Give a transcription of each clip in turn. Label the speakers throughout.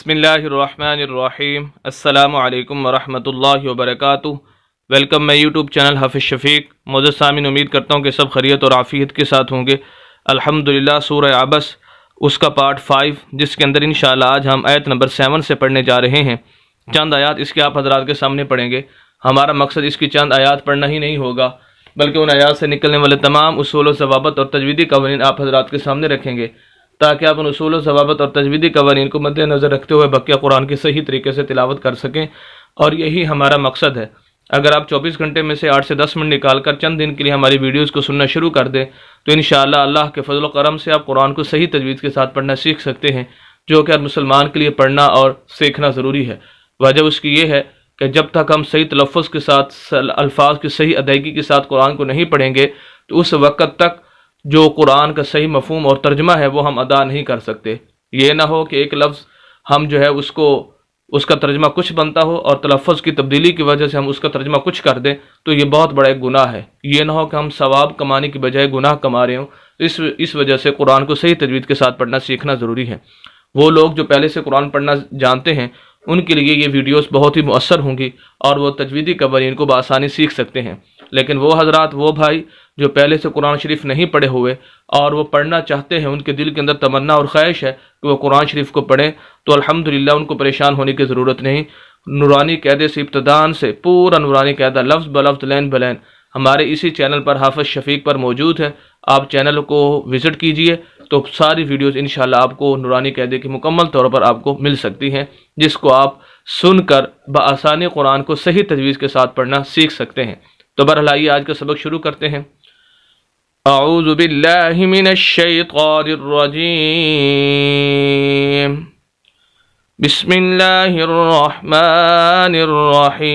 Speaker 1: بسم اللہ الرحمن الرحیم السلام علیکم ورحمۃ اللہ وبرکاتہ۔ ویلکم میں یوٹیوب چینل حافظ شفیق۔ معزز سامعین، امید کرتا ہوں کہ سب خیریت اور عافیت کے ساتھ ہوں گے۔ الحمدللہ سورہ عبس اس کا پارٹ 5 جس کے اندر انشاءاللہ آج ہم آیت نمبر 7 سے پڑھنے جا رہے ہیں۔ چند آیات اس کے آپ حضرات کے سامنے پڑھیں گے۔ ہمارا مقصد اس کی چند آیات پڑھنا ہی نہیں ہوگا بلکہ ان آیات سے نکلنے والے تمام اصول و ضوابط اور تجویدی قوانین آپ حضرات کے سامنے رکھیں گے تاکہ آپ ان اصول و ضوابط اور تجویدی قوانین کو مد نظر رکھتے ہوئے بقیہ قرآن کی صحیح طریقے سے تلاوت کر سکیں، اور یہی ہمارا مقصد ہے۔ اگر آپ 24 گھنٹے میں سے 8 سے 10 منٹ نکال کر چند دن کے لیے ہماری ویڈیوز کو سننا شروع کر دیں تو انشاءاللہ اللہ کے فضل و کرم سے آپ قرآن کو صحیح تجوید کے ساتھ پڑھنا سیکھ سکتے ہیں، جو کہ ہر مسلمان کے لیے پڑھنا اور سیکھنا ضروری ہے۔ وجہ اس کی یہ ہے کہ جب تک ہم صحیح تلفظ کے ساتھ الفاظ کی صحیح ادائیگی کے ساتھ قرآن کو نہیں پڑھیں گے تو اس وقت تک جو قرآن کا صحیح مفہوم اور ترجمہ ہے وہ ہم ادا نہیں کر سکتے۔ یہ نہ ہو کہ ایک لفظ ہم جو ہے اس کا ترجمہ کچھ بنتا ہو اور تلفظ کی تبدیلی کی وجہ سے ہم اس کا ترجمہ کچھ کر دیں تو یہ بہت بڑا ایک گناہ ہے۔ یہ نہ ہو کہ ہم ثواب کمانے کی بجائے گناہ کما رہے ہوں۔ اس وجہ سے قرآن کو صحیح تجوید کے ساتھ پڑھنا سیکھنا ضروری ہے۔ وہ لوگ جو پہلے سے قرآن پڑھنا جانتے ہیں ان کے لیے یہ ویڈیوز بہت ہی مؤثر ہوں گی اور وہ تجویدی قوانین کو بآسانی سیکھ سکتے ہیں، لیکن وہ حضرات، وہ بھائی جو پہلے سے قرآن شریف نہیں پڑھے ہوئے اور وہ پڑھنا چاہتے ہیں، ان کے دل کے اندر تمنا اور خواہش ہے کہ وہ قرآن شریف کو پڑھیں، تو الحمدللہ ان کو پریشان ہونے کی ضرورت نہیں۔ نورانی قاعدے سے ابتدان سے پورا نورانی قاعدہ لفظ بلفظ لین بلین ہمارے اسی چینل پر حافظ شفیق پر موجود ہے۔ آپ چینل کو وزٹ کیجئے تو ساری ویڈیوز انشاءاللہ آپ کو نورانی قاعدے کی مکمل طور پر آپ کو مل سکتی ہیں، جس کو آپ سن کر بآسانی قرآن کو صحیح تجویز کے ساتھ پڑھنا سیکھ سکتے ہیں۔ تو بہرحال آئیے آج کا سبق شروع کرتے ہیں۔ اعوذ باللہ من الشیطان الرجیم، بسم اللہ الرحمن الرحیم۔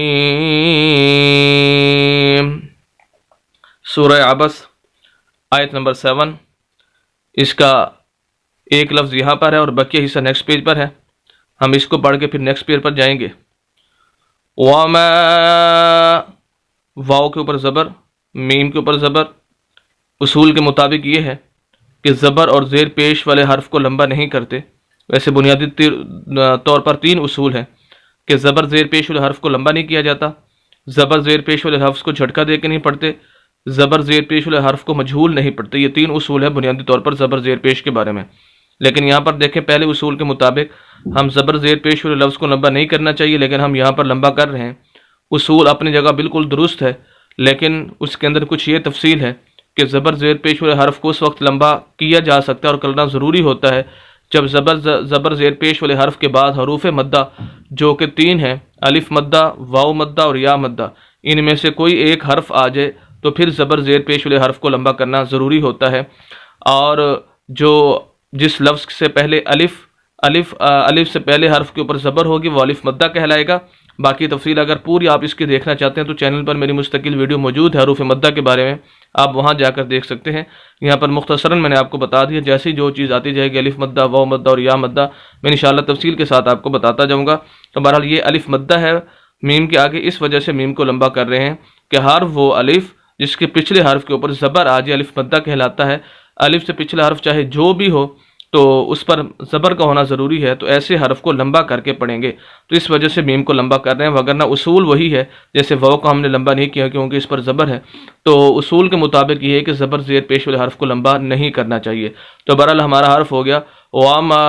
Speaker 1: سورہ عبس آیت نمبر 7، اس کا ایک لفظ یہاں پر ہے اور بقیہ حصہ نیکسٹ پیج پر ہے۔ ہم اس کو پڑھ کے پھر نیکسٹ پیج پر جائیں گے۔ وما، واو کے اوپر زبر، میم کے اوپر زبر۔ اصول کے مطابق یہ ہے کہ زبر اور زیر پیش والے حرف کو لمبا نہیں کرتے۔ ویسے بنیادی طور پر 3 اصول ہیں کہ زبر زیر پیش والے حرف کو لمبا نہیں کیا جاتا، زبر زیر پیش والے حرف کو جھٹکا دے کے نہیں پڑھتے، زبر زیر پیش والے حرف کو مجہول نہیں پڑھتے۔ یہ 3 اصول ہیں بنیادی طور پر زبر زیر پیش کے بارے میں۔ لیکن یہاں پر دیکھیں، پہلے اصول کے مطابق ہم زبر زیر پیش والے لفظ کو لمبا نہیں کرنا چاہیے، لیکن ہم یہاں پر لمبا کر رہے ہیں۔ اصول اپنی جگہ بالکل درست ہے، لیکن اس کے اندر کچھ یہ تفصیل ہے کہ زبر زیر پیش والے حرف کو اس وقت لمبا کیا جا سکتا ہے اور کرنا ضروری ہوتا ہے جب زبر زیر پیش والے حرف کے بعد حروف مدہ جو کہ 3 ہیں، الف مدہ، واو مدہ اور یا مدہ، ان میں سے کوئی ایک حرف آ جائے تو پھر زبر زیر پیش والے حرف کو لمبا کرنا ضروری ہوتا ہے۔ اور جس لفظ سے پہلے الف سے پہلے حرف کے اوپر زبر ہوگی وہ الف مدہ کہلائے گا۔ باقی تفصیل اگر پوری آپ اس کی دیکھنا چاہتے ہیں تو چینل پر میری مستقل ویڈیو موجود ہے حروف مدہ کے بارے میں، آپ وہاں جا کر دیکھ سکتے ہیں۔ یہاں پر مختصراً میں نے آپ کو بتا دیا، جیسی جو چیز آتی جائے گی، الف مدہ، واو مدہ اور یا مدہ، میں انشاءاللہ تفصیل کے ساتھ آپ کو بتاتا جاؤں گا۔ تو بہرحال یہ الف مدہ ہے میم کے آگے، اس وجہ سے میم کو لمبا کر رہے ہیں کہ ہر وہ الف جس کے پچھلے حرف کے اوپر زبر آ جائے الف مدہ کہلاتا ہے۔ الف سے پچھلا حرف چاہے جو بھی ہو تو اس پر زبر کا ہونا ضروری ہے، تو ایسے حرف کو لمبا کر کے پڑھیں گے، تو اس وجہ سے میم کو لمبا کر رہے ہیں، وگرنہ اصول وہی ہے۔ جیسے واو کو ہم نے لمبا نہیں کیا کیونکہ اس پر زبر ہے، تو اصول کے مطابق یہ ہے کہ زبر زیر پیش والے حرف کو لمبا نہیں کرنا چاہیے۔ تو بہرحال ہمارا حرف ہو گیا وما،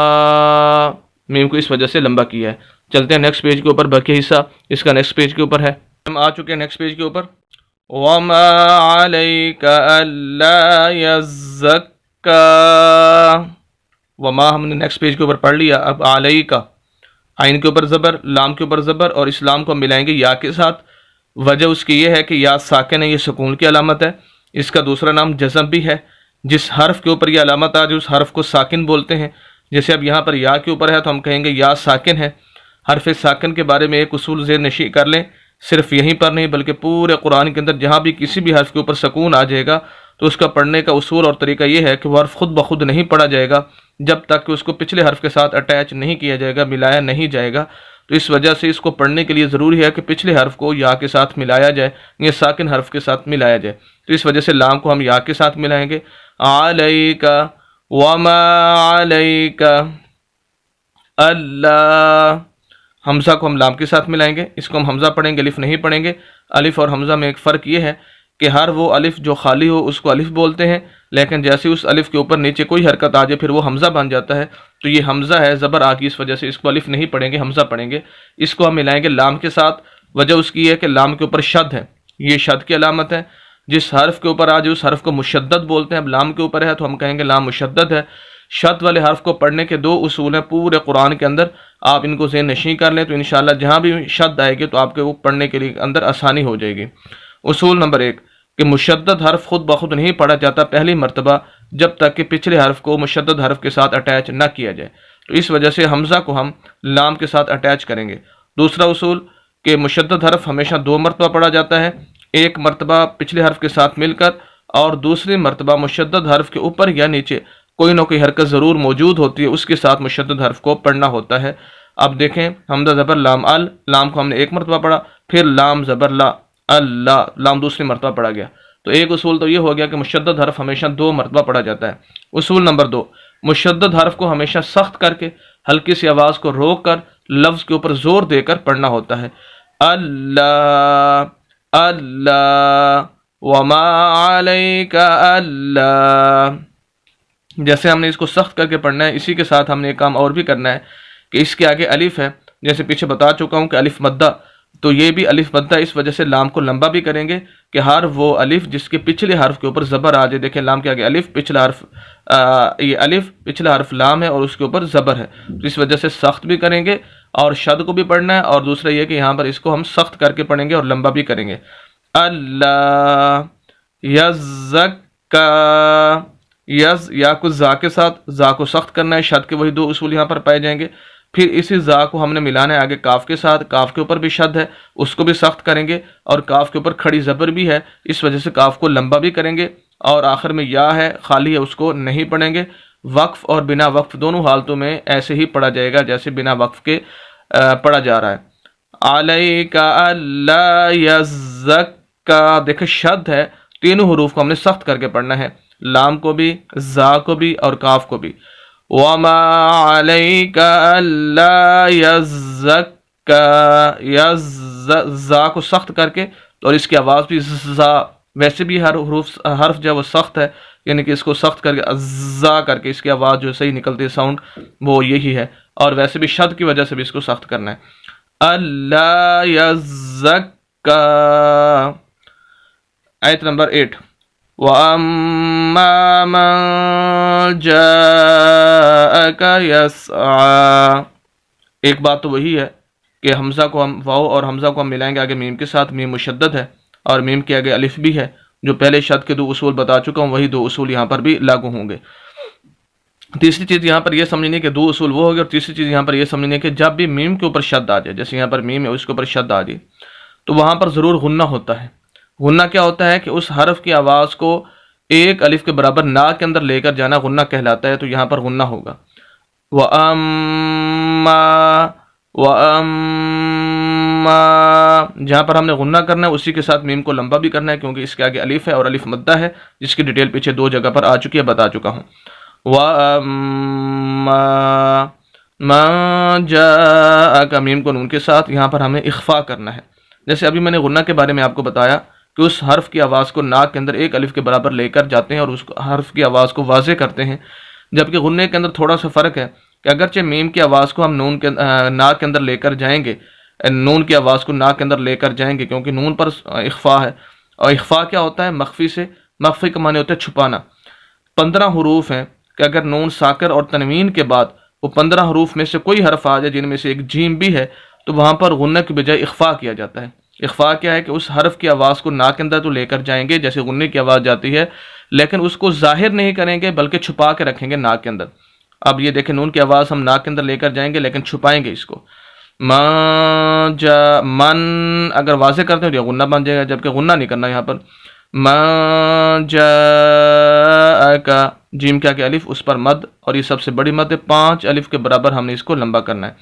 Speaker 1: میم کو اس وجہ سے لمبا کیا ہے۔ چلتے ہیں نیکسٹ پیج کے اوپر، باقی حصہ اس کا نیکسٹ پیج کے اوپر ہے۔ ہم آ چکے ہیں نیکسٹ پیج کے اوپر۔ وما علیک الا یزکا، وما ہم نے نیکسٹ پیج کے اوپر پڑھ لیا۔ اب علیہ کا، عین کے اوپر زبر، لام کے اوپر زبر، اور اس لام کو ہم ملائیں گے یا کے ساتھ۔ وجہ اس کی یہ ہے کہ یا ساکن ہے، یہ سکون کی علامت ہے۔ اس کا دوسرا نام جزم بھی ہے۔ جس حرف کے اوپر یہ علامت آ جائے اس حرف کو ساکن بولتے ہیں۔ جیسے اب یہاں پر یا کے اوپر ہے تو ہم کہیں گے یا ساکن ہے۔ حرف ساکن کے بارے میں ایک اصول ذہن نشی کر لیں، صرف یہیں پر نہیں بلکہ پورے قرآن کے اندر جہاں بھی کسی بھی حرف کے اوپر سکون آ جائے گا تو اس کا پڑھنے کا اصول اور طریقہ یہ ہے کہ وہ حرف خود بخود نہیں پڑھا جائے گا جب تک کہ اس کو پچھلے حرف کے ساتھ اٹیچ نہیں کیا جائے گا، ملایا نہیں جائے گا۔ تو اس وجہ سے اس کو پڑھنے کے لیے ضروری ہے کہ پچھلے حرف کو یا کے ساتھ ملایا جائے یا ساکن حرف کے ساتھ ملایا جائے۔ تو اس وجہ سے لام کو ہم یا کے ساتھ ملائیں گے، علیک وما علیک۔ اللہ. حمزہ کو ہم لام کے ساتھ ملائیں گے، اس کو ہم حمزہ پڑھیں گے، الف نہیں پڑھیں گے. الف اور حمزہ میں ایک فرق یہ ہے کہ ہر وہ الف جو خالی ہو اس کو الف بولتے ہیں، لیکن جیسے اس الف کے اوپر نیچے کوئی حرکت آ جائے پھر وہ حمزہ بن جاتا ہے. تو یہ حمزہ ہے، زبر آ گئی، اس وجہ سے اس کو الف نہیں پڑھیں گے، حمزہ پڑھیں گے. اس کو ہم ملائیں گے لام کے ساتھ. وجہ اس کی ہے کہ لام کے اوپر شد ہے، یہ شد کی علامت ہے. جس حرف کے اوپر آ جائے اس حرف کو مشدد بولتے ہیں. اب لام کے اوپر ہے تو ہم کہیں گے لام مشدد ہے. شد والے حرف کو پڑھنے کے دو اصول ہیں پورے قرآن کے اندر، آپ ان کو ذہن نشین کر لیں تو انشاءاللہ جہاں بھی شد آئے گی تو آپ کے وہ پڑھنے کے لیے اندر آسانی ہو جائے گی. اصول نمبر 1 کہ مشدد حرف خود بخود نہیں پڑھا جاتا پہلی مرتبہ جب تک کہ پچھلے حرف کو مشدد حرف کے ساتھ اٹیچ نہ کیا جائے. تو اس وجہ سے حمزہ کو ہم لام کے ساتھ اٹیچ کریں گے. دوسرا اصول کہ مشدد حرف ہمیشہ 2 مرتبہ پڑھا جاتا ہے، ایک مرتبہ پچھلے حرف کے ساتھ مل کر اور دوسری مرتبہ مشدد حرف کے اوپر یا نیچے کوئی نہ کوئی حرکت ضرور موجود ہوتی ہے، اس کے ساتھ مشدد حرف کو پڑھنا ہوتا ہے. اب دیکھیں حمزہ زبر لام ال، لام کو ہم نے ایک مرتبہ پڑھا، پھر لام زبر لا اللہ، لام دوسری مرتبہ پڑھا گیا. تو ایک اصول تو یہ ہو گیا کہ مشدد حرف ہمیشہ 2 مرتبہ پڑھا جاتا ہے. اصول نمبر 2 مشدد حرف کو ہمیشہ سخت کر کے ہلکی سی آواز کو روک کر لفظ کے اوپر زور دے کر پڑھنا ہوتا ہے. اللہ اللہ وما علیک اللہ. جیسے ہم نے اس کو سخت کر کے پڑھنا ہے، اسی کے ساتھ ہم نے ایک کام اور بھی کرنا ہے کہ اس کے آگے الف ہے، جیسے پیچھے بتا چکا ہوں کہ الف مدہ، تو یہ بھی الف مدہ، اس وجہ سے لام کو لمبا بھی کریں گے کہ ہر وہ الف جس کے پچھلے حرف کے اوپر زبر آ جائے. دیکھیں لام کے آگے الف، پچھلا حرف یہ الف، پچھلا حرف لام ہے اور اس کے اوپر زبر ہے، تو اس وجہ سے سخت بھی کریں گے اور شد کو بھی پڑھنا ہے. اور دوسرا یہ کہ یہاں پر اس کو ہم سخت کر کے پڑھیں گے اور لمبا بھی کریں گے. اللہ یزکا، یز یا کو زا کے ساتھ، زا کو سخت کرنا ہے، شد کے وہی 2 اصول یہاں پر پائے جائیں گے. پھر اسی زا کو ہم نے ملانا ہے آگے کاف کے ساتھ، کاف کے اوپر بھی شد ہے، اس کو بھی سخت کریں گے اور کاف کے اوپر کھڑی زبر بھی ہے، اس وجہ سے کاف کو لمبا بھی کریں گے. اور آخر میں یا ہے خالی ہے، اس کو نہیں پڑھیں گے. وقف اور بنا وقف دونوں حالتوں میں ایسے ہی پڑھا جائے گا جیسے بنا وقف کے پڑھا جا رہا ہے. علیک اللہ یزکا، دیکھیں شد ہے، تینوں حروف کو ہم نے سخت کر کے پڑھنا ہے، لام کو بھی، زا کو بھی اور کاف کو بھی. وما علیک اللہ یزکا، زا کو سخت کر کے اور اس کی آواز بھی زا، ویسے بھی ہر حرف جو ہے وہ سخت ہے، یعنی کہ اس کو سخت کر کے زا کر کے اس کی آواز جو صحیح نکلتی ہے ساؤنڈ وہ یہی ہے. اور ویسے بھی شد کی وجہ سے بھی اس کو سخت کرنا ہے. اللہ یزکا. آیت نمبر 8 وَأَمَّا مَن جَاءَكَ يَسْعَىٰ. ایک بات تو وہی ہے کہ حمزہ کو ہم واو اور حمزہ کو ہم ملائیں گے آگے میم کے ساتھ، میم مشدد ہے اور میم کے آگے الف بھی ہے. جو پہلے شد کے 2 اصول بتا چکا ہوں وہی 2 اصول یہاں پر بھی لاگو ہوں گے. تیسری چیز یہاں پر یہ سمجھنی کہ 2 اصول وہ ہو گئے، اور تیسری چیز یہاں پر یہ سمجھنی کہ جب بھی میم کے اوپر شد آ جائے، جیسے یہاں پر میم ہے اس کے اوپر شد آ جائے تو وہاں پر ضرور غنہ ہوتا ہے. غنہ کیا ہوتا ہے کہ اس حرف کی آواز کو ایک الف کے برابر نا کے اندر لے کر جانا غنہ کہلاتا ہے. تو یہاں پر غنہ ہوگا. جہاں پر ہم نے غنہ کرنا ہے اسی کے ساتھ میم کو لمبا بھی کرنا ہے کیونکہ اس کے آگے الف ہے اور الف مدہ ہے جس کی ڈیٹیل پیچھے 2 جگہ پر آ چکی ہے، بتا چکا ہوں. مَن جَاءَكَ، میم کو نون کے ساتھ یہاں پر ہمیں اخفا کرنا ہے. جیسے ابھی میں نے غنہ کے بارے میں آپ کو بتایا کہ اس حرف کی آواز کو ناک کے اندر ایک الف کے برابر لے کر جاتے ہیں اور اس حرف کی آواز کو واضح کرتے ہیں، جبکہ غنہ کے اندر تھوڑا سا فرق ہے کہ اگرچہ میم کی آواز کو ہم ناک کے اندر لے کر جائیں گے، نون کی آواز کو ناک کے اندر لے کر جائیں گے کیونکہ نون پر اخفا ہے. اور اخفا کیا ہوتا ہے؟ مخفی سے، مخفی کا معنی ہوتا ہے چھپانا. 15 حروف ہیں کہ اگر نون ساکر اور تنوین کے بعد وہ 15 حروف میں سے کوئی حرف آ جائے جن میں سے ایک جیم بھی ہے تو وہاں پر غنہ کی بجائے اخفا کیا جاتا ہے. اخفا کیا ہے کہ اس حرف کی آواز کو ناک کے اندر تو لے کر جائیں گے جیسے غنہ کی آواز جاتی ہے، لیکن اس کو ظاہر نہیں کریں گے بلکہ چھپا کے رکھیں گے ناک کے اندر. اب یہ دیکھیں نون کی آواز ہم ناک کے اندر لے کر جائیں گے لیکن چھپائیں گے اس کو. من اگر واضح کرتے ہیں تو یہ غنہ بن جائے گا، جبکہ غنہ نہیں کرنا یہاں پر. مَن جَاءَكَ، جیم کیا کہ الف، اس پر مد، اور یہ سب سے بڑی مد ہے، 5 الف کے برابر ہم نے اس کو لمبا کرنا ہے.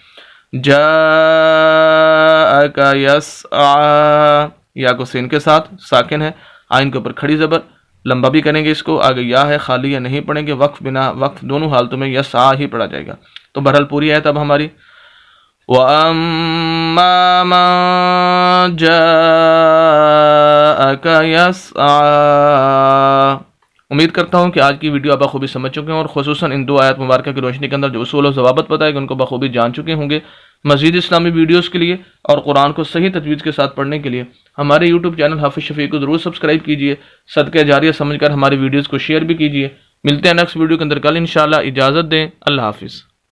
Speaker 1: جَاءَكَ يَسْعَىٰ، یا کو سین کے ساتھ ساکن ہے، آئین کے اوپر کھڑی زبر، لمبا بھی کریں گے اس کو. آگے یا ہے خالی یا نہیں پڑھیں گے، وقف بنا وقف دونوں حالتوں میں یسعیٰ ہی پڑھا جائے گا. تو بہرحال پوری آیت اب ہماری وَأَمَّا مَن جَاءَكَ يَسْعَىٰ۔ امید کرتا ہوں کہ آج کی ویڈیو آپ بخوبی سمجھ چکے ہیں اور خصوصاً ان 2 آیات مبارکہ کی روشنی کے اندر جو اصول و ضوابط بتائے گا ان کو بخوبی جان چکے ہوں گے۔ مزید اسلامی ویڈیوز کے لیے اور قرآن کو صحیح تجوید کے ساتھ پڑھنے کے لیے ہمارے یوٹیوب چینل حافظ شفیق کو ضرور سبسکرائب کیجئے، صدقہ جاریہ سمجھ کر ہماری ویڈیوز کو شیئر بھی کیجئے۔ ملتے ہیں نیکسٹ ویڈیو کے اندر کل انشاءاللہ، اجازت دیں، اللہ حافظ۔